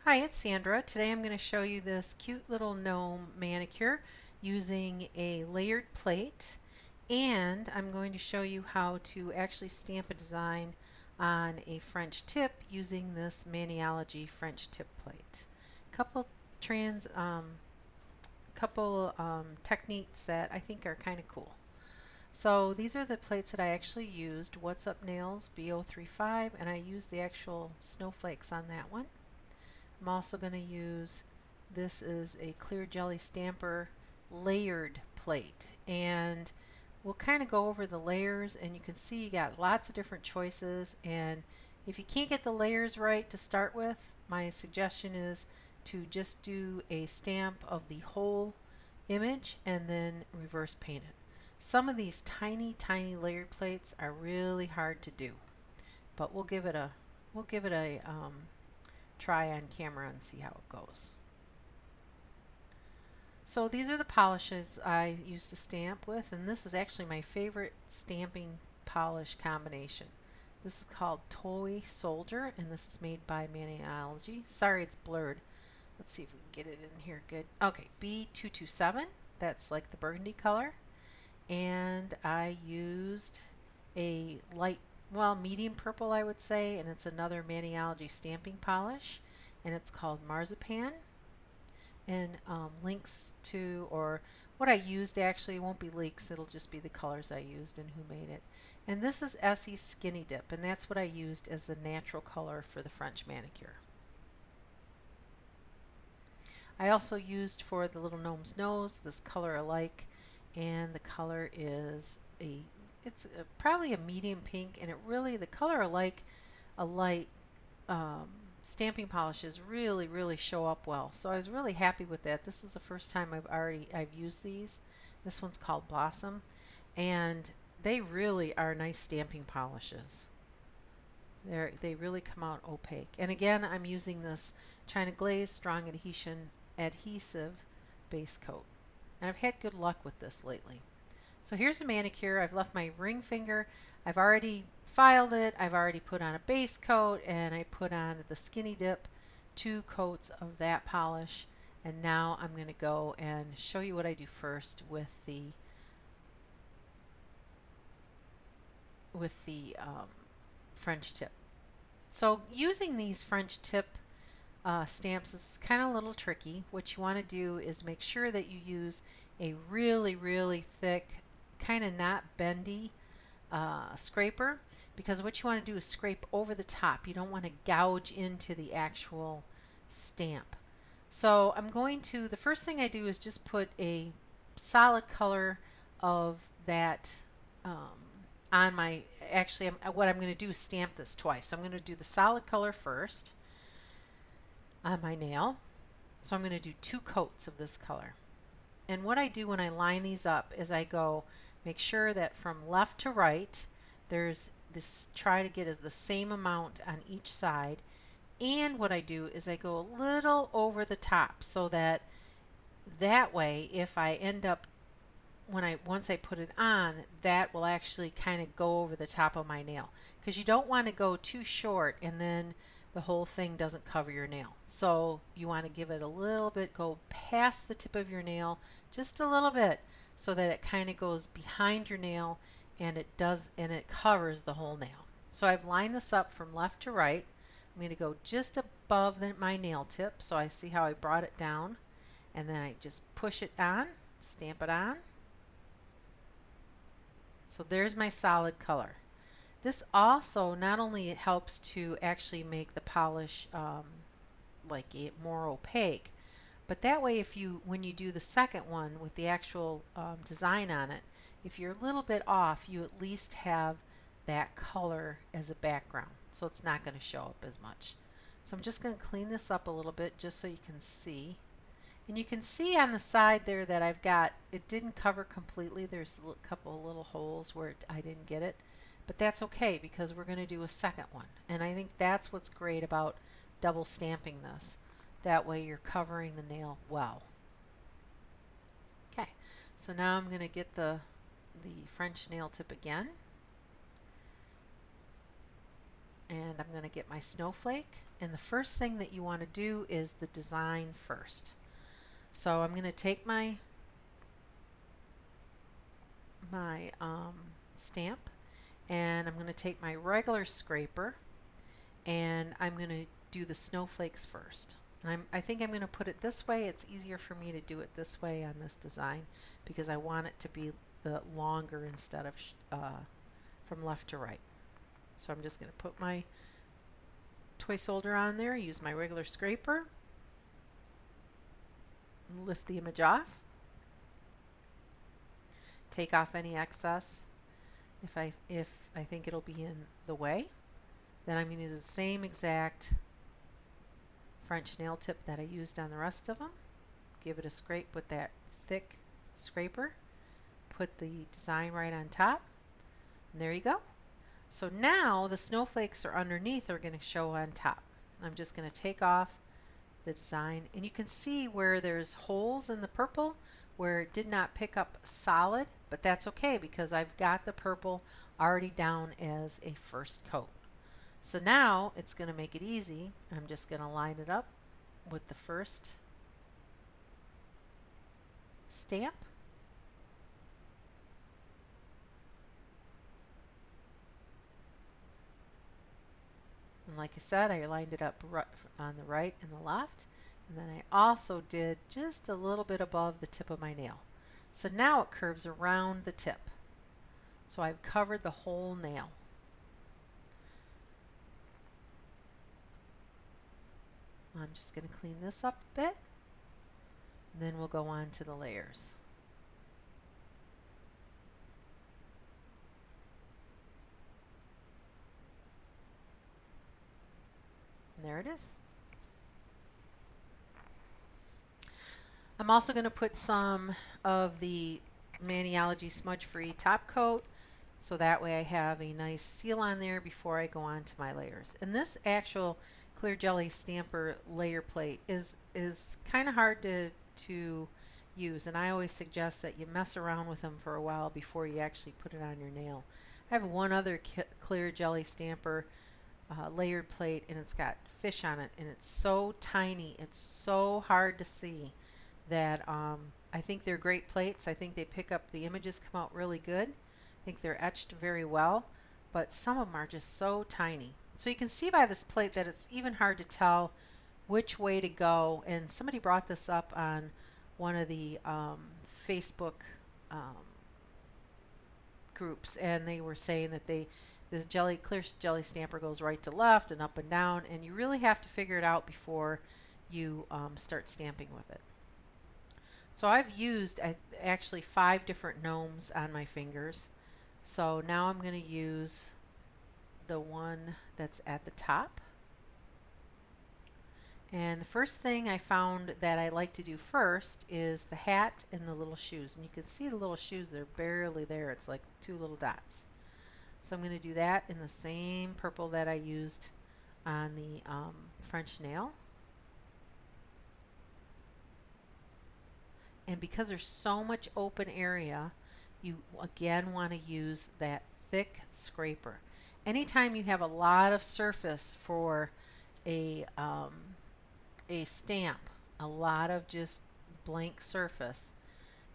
Hi, it's Sandra. Today I'm going to show you this cute little gnome manicure using a layered plate, and I'm going to show you how to actually stamp a design on a French tip using this Maniology French tip plate. Couple techniques that I think are kind of cool. So these are the plates that I actually used. What's Up Nails B035, and I used the actual snowflakes on that one. I'm also going to use, this is a clear jelly stamper layered plate, and we'll kind of go over the layers, and you can see you got lots of different choices, and if you can't get the layers right to start with, my suggestion is to just do a stamp of the whole image and then reverse paint it. Some of these tiny layered plates are really hard to do, but we'll give it a try on camera and see how it goes. So these are the polishes I used to stamp with, and this is actually my favorite stamping polish combination. This is called Toy Soldier, and this is made by Maniology. Sorry it's blurred. Let's see if we can get it in here good. Okay, B227, that's like the burgundy color. And I used a light, well, medium purple I would say, and it's another Maniology stamping polish, and it's called Marzipan. And links to, or what I used actually won't be leaks, it'll just be the colors I used and who made it. And this is Essie Skinny Dip, and that's what I used as the natural color for the French manicure. I also used for the little gnome's nose this color alike, and the color is probably a medium pink, and it really, the color alike, a light stamping polishes really show up well. So I was really happy with that. This is the first time I've used these. This one's called Blossom, and they really are nice stamping polishes. They really come out opaque. And again, I'm using this China Glaze strong adhesive base coat. And I've had good luck with this lately. So here's the manicure. I've left my ring finger. I've already filed it. I've already put on a base coat, and I put on the Skinny Dip, 2 coats of that polish. And now I'm going to go and show you what I do first with the French tip. So using these French tip stamps is kind of a little tricky. What you want to do is make sure that you use a really thick, kind of not bendy scraper, because what you want to do is scrape over the top. You don't want to gouge into the actual stamp. So I'm going to, the first thing I do is just put a solid color of that on my, actually what I'm going to do is stamp this twice. So I'm going to do the solid color first on my nail. So I'm going to do 2 coats of this color. And what I do when I line these up is I go, make sure that from left to right there's this, try to get the same amount on each side. And what I do is I go a little over the top, so that way if I end up, once I put it on, that will actually kind of go over the top of my nail, because you don't want to go too short and then the whole thing doesn't cover your nail. So you want to give it a little bit, go past the tip of your nail just a little bit, so that it kind of goes behind your nail and it covers the whole nail. So I've lined this up from left to right. I'm going to go just above my nail tip, so I see how I brought it down, and then I just push it on, stamp it on. So there's my solid color. This also, not only it helps to actually make the polish more opaque, but that way when you do the second one with the actual design on it, if you're a little bit off, you at least have that color as a background, so it's not going to show up as much. So I'm just going to clean this up a little bit just so you can see. And you can see on the side there that I've got, it didn't cover completely. There's a couple of little holes where I didn't get it. But that's okay, because we're going to do a second one. And I think that's what's great about double stamping this. That way you're covering the nail well. Okay, so now I'm going to get the French nail tip again. And I'm going to get my snowflake, and the first thing that you want to do is the design first. So I'm going to take my stamp, and I'm going to take my regular scraper, and I'm going to do the snowflakes first. And I think I'm going to put it this way. It's easier for me to do it this way on this design because I want it to be the longer instead of from left to right. So I'm just going to put my toy solder on there, use my regular scraper, lift the image off, take off any excess if I think it'll be in the way. Then I'm going to use the same exact French nail tip that I used on the rest of them. Give it a scrape with that thick scraper. Put the design right on top. And there you go. So now the snowflakes are underneath are going to show on top. I'm just going to take off the design, and you can see where there's holes in the purple where it did not pick up solid, but that's okay because I've got the purple already down as a first coat. So now it's going to make it easy. I'm just going to line it up with the first stamp. And like I said, I lined it up on the right and the left. And then I also did just a little bit above the tip of my nail. So now it curves around the tip. So I've covered the whole nail. I'm just going to clean this up a bit, and then we'll go on to the layers. And there it is. I'm also going to put some of the Maniology Smudge Free Top Coat, so that way I have a nice seal on there before I go on to my layers. And this actual clear jelly stamper layer plate is kind of hard to use, and I always suggest that you mess around with them for a while before you actually put it on your nail. I have one other clear jelly stamper layered plate, and it's got fish on it, and it's so tiny, it's so hard to see that I think they're great plates. I think they pick up, the images come out really good. I think they're etched very well, but some of them are just so tiny. So you can see by this plate that it's even hard to tell which way to go. And somebody brought this up on one of the Facebook groups, and they were saying that this clear jelly stamper goes right to left and up and down, and you really have to figure it out before you start stamping with it. So I've used actually 5 different gnomes on my fingers. So now I'm going to use the one that's at the top. And the first thing I found that I like to do first is the hat and the little shoes. And you can see the little shoes, they're barely there. It's like 2 little dots. So I'm going to do that in the same purple that I used on the French nail. And because there's so much open area, you again want to use that thick scraper. Anytime you have a lot of surface for a stamp, a lot of just blank surface,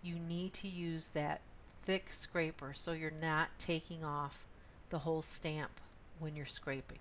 you need to use that thick scraper so you're not taking off the whole stamp when you're scraping.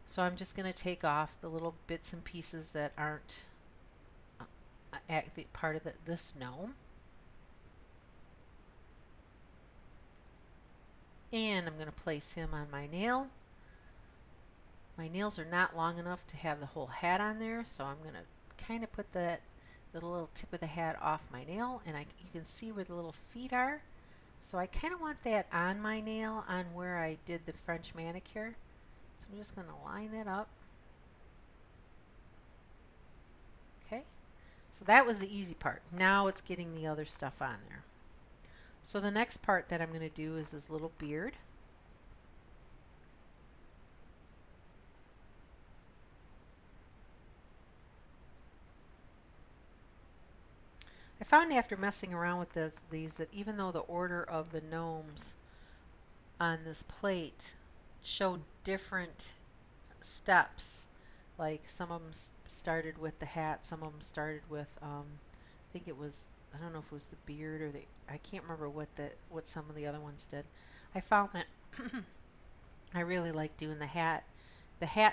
So I'm just going to take off the little bits and pieces that aren't part of this gnome. And I'm going to place him on my nail. My nails are not long enough to have the whole hat on there, so I'm going to kind of put the little tip of the hat off my nail, and you can see where the little feet are. So I kind of want that on my nail, on where I did the French manicure. So I'm just going to line that up. Okay, so that was the easy part. Now it's getting the other stuff on there. So the next part that I'm going to do is this little beard. I found after messing around with these that even though the order of the gnomes on this plate show different steps. Like some of them started with the hat, some of them started with I think it was, I don't know if it was the beard or the, I can't remember what some of the other ones did. I found that I really like doing the hat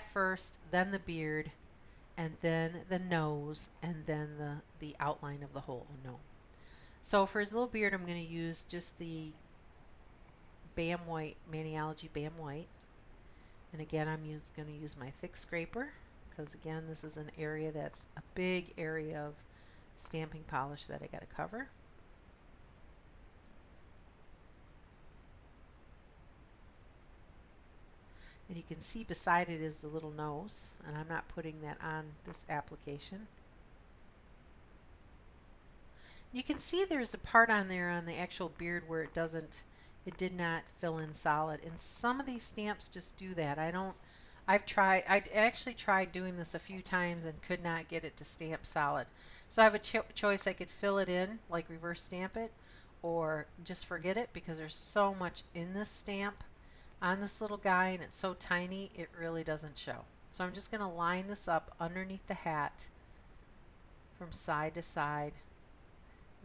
first, then the beard, and then the nose, and then the outline of the whole gnome. So for his little beard, I'm going to use just the Bam White, Maniology Bam White. And again, I'm going to use my thick scraper because again, this is an area that's a big area of stamping polish that I got to cover. And you can see beside it is the little nose, and I'm not putting that on this application. You can see there's a part on there on the actual beard where it did not fill in solid. And some of these stamps just do that. I actually tried doing this a few times and could not get it to stamp solid. So I have a choice. I could fill it in, like reverse stamp it, or just forget it because there's so much in this stamp on this little guy and it's so tiny it really doesn't show. So I'm just going to line this up underneath the hat from side to side,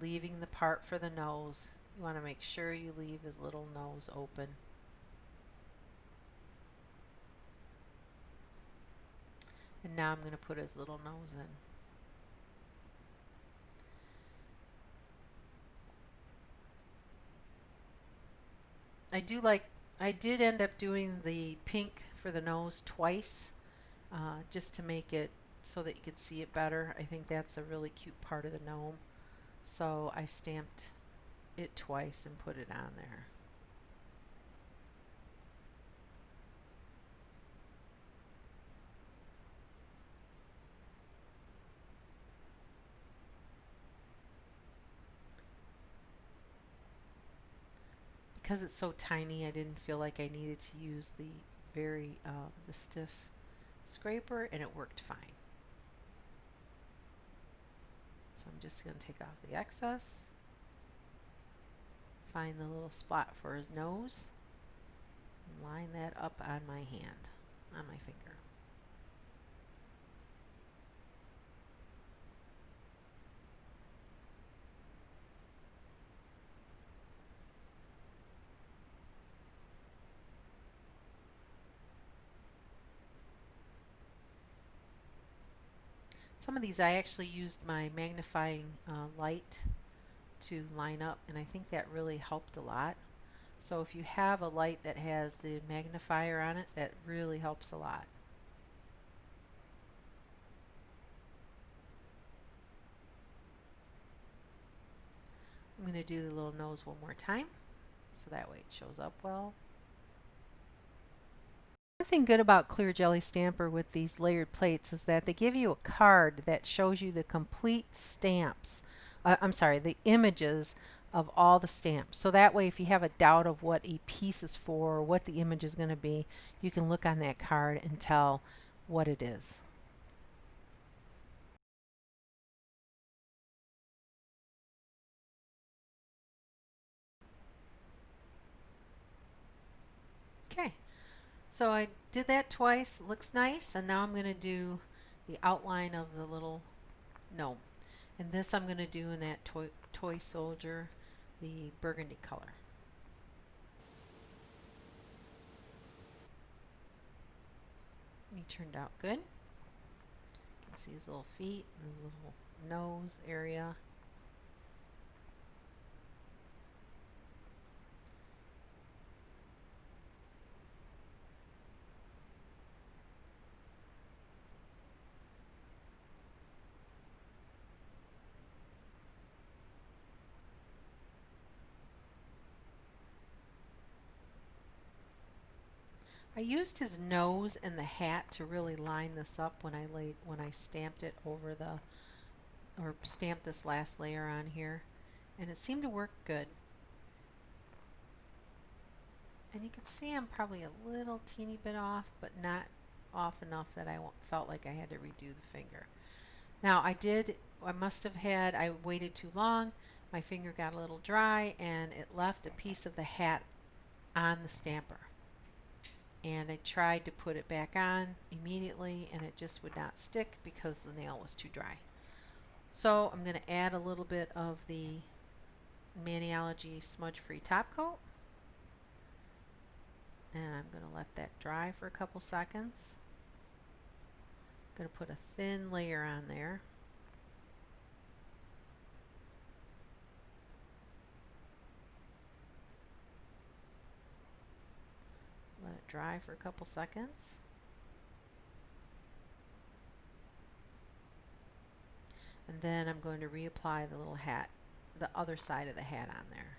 leaving the part for the nose. You want to make sure you leave his little nose open. And now I'm going to put his little nose in. I did end up doing the pink for the nose twice, just to make it so that you could see it better. I think that's a really cute part of the gnome. So I stamped it twice and put it on there. Because it's so tiny, I didn't feel like I needed to use the stiff scraper, and it worked fine. So I'm just going to take off the excess, find the little spot for his nose, and line that up on my hand, on my finger. Some of these I actually used my magnifying light to line up, and I think that really helped a lot. So if you have a light that has the magnifier on it, that really helps a lot. I'm going to do the little nose one more time so that way it shows up well. One thing good about Clear Jelly Stamper with these layered plates is that they give you a card that shows you the complete stamps. The images of all the stamps. So that way if you have a doubt of what a piece is for or what the image is going to be, you can look on that card and tell what it is. Okay, so I did that twice. Looks nice, and now I'm going to do the outline of the little gnome. And this I'm going to do in that toy soldier, the burgundy color. He turned out good. You can see his little feet and his little nose area. I used his nose and the hat to really line this up when I stamped it over or stamped this last layer on here, and it seemed to work good. And you can see I'm probably a little teeny bit off, but not off enough that I felt like I had to redo the finger. Now I waited too long, my finger got a little dry, and it left a piece of the hat on the stamper. and I tried to put it back on immediately and it just would not stick because the nail was too dry. So I'm going to add a little bit of the Maniology Smudge Free Top Coat, and I'm going to let that dry for a couple seconds. I'm going to put a thin layer on there. Let it dry for a couple seconds. And then I'm going to reapply the little hat, the other side of the hat on there.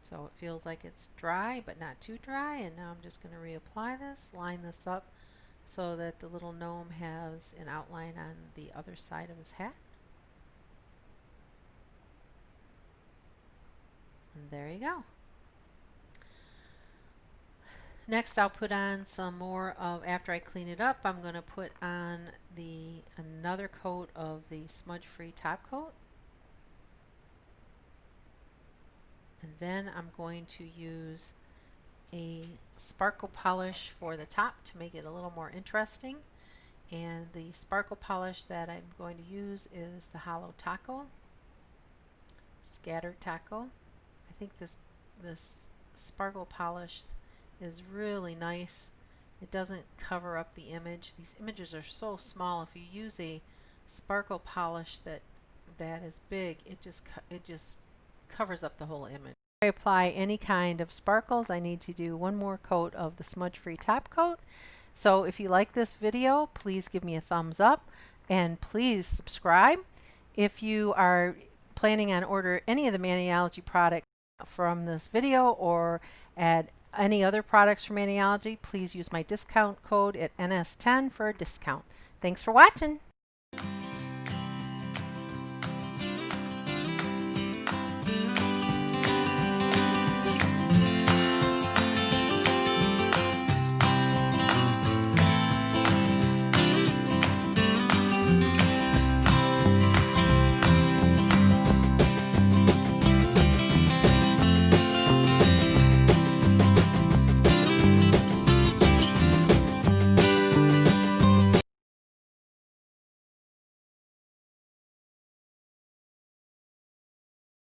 So it feels like it's dry, but not too dry. And now I'm just going to reapply this, line this up so that the little gnome has an outline on the other side of his hat. And there you go. Next I'll put on some more of, after I clean it up, I'm going to put on another coat of the Smudge Free Top Coat. And then I'm going to use a sparkle polish for the top to make it a little more interesting. And the sparkle polish that I'm going to use is the Holo Taco, Scattered Taco. I think this sparkle polish is really nice. It doesn't cover up the image. These images are so small. If you use a sparkle polish that is big, it just covers up the whole image. If I apply any kind of sparkles, I need to do one more coat of the Smudge Free Top Coat. So if you like this video, please give me a thumbs up and please subscribe. If you are planning on order any of the Maniology products from this video or add any other products from Maniology, please use my discount code at NS10 for a discount. Thanks for watching.